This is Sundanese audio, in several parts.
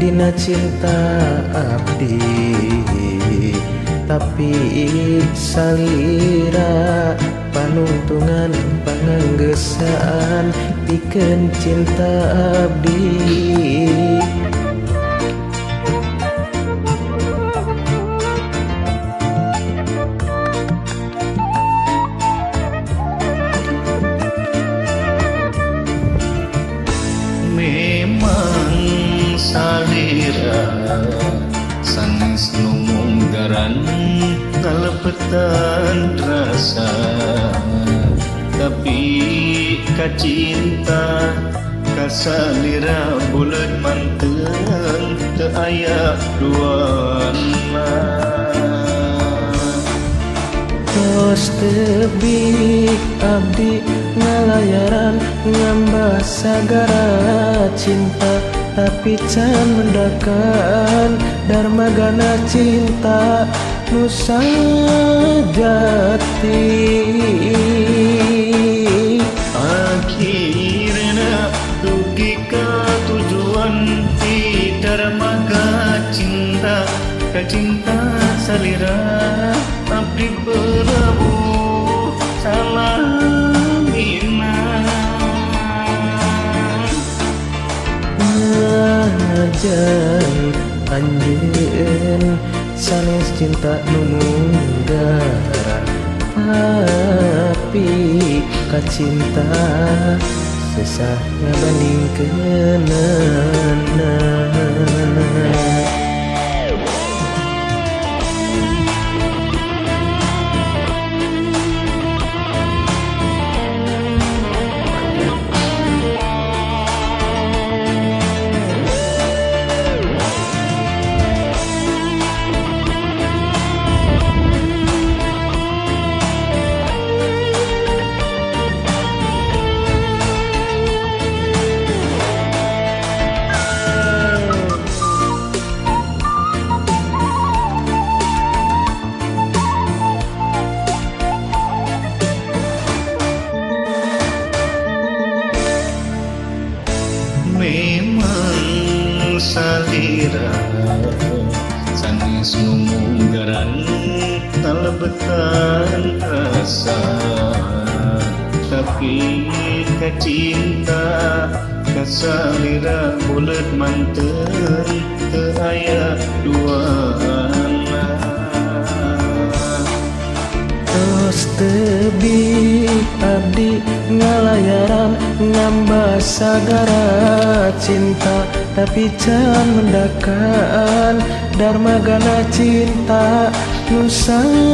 dina cinta abdi, tapi salira panuntungan panganggesaan pikeun cinta abdi. Memang salira sanes nu munggaran kalepetan rasa, tapi kacinta kasalira bulet manteun teu aya duana. Tos tebih abdi ngalayaran ngambah sagara cinta, tapi can mendakan darmagana cinta nu sajati. Akhirna dugi ka tujuan ti darmaga cinta, kacinta salira abdi berlabuh salamina. Najan anjeun sanes cinta nu munggaran, tapi kacinta sesah ngabandingkeunana. Memang salira sanes nu munggaran kalebetan rasa, tapi kacinta kasalira bulet manteun teu aya duana. Tos tebih abdi ngalayaran ngambah sagara cinta, tapi can mendakan darmagana cinta nu sajati.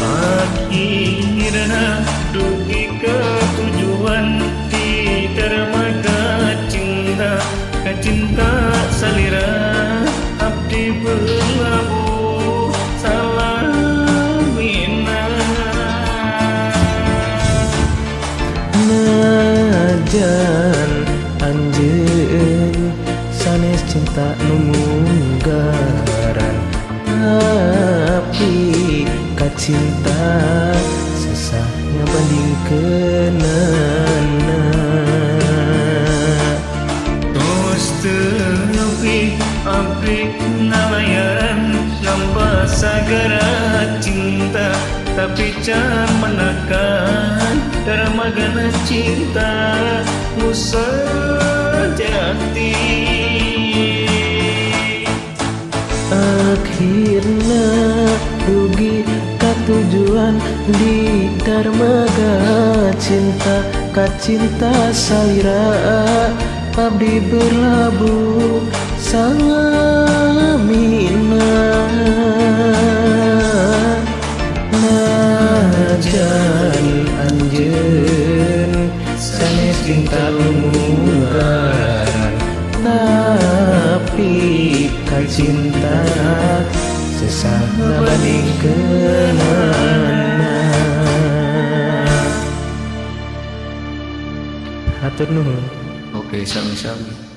Akhirna dugi ke tujuan ti darmaga cinta, kacinta salira abdi berlabuh salamina. Najan anjeun sanes cinta nu munggaran, tapi kacinta sesah ngabandingkeunana. Tos teu nepi abdi ngalayaran ngambah sagara cinta, tapi can menekan darmagana cinta nu sajati. Akhirna dugi ka tujuan di darmaga cinta, kacinta salira abdi berlabuh salamina. Najan anjeun sanes cinta nu munggaran, tapi kacinta sesah ngabandingkeunana. Hatur nuhun. Oke, sami-sami.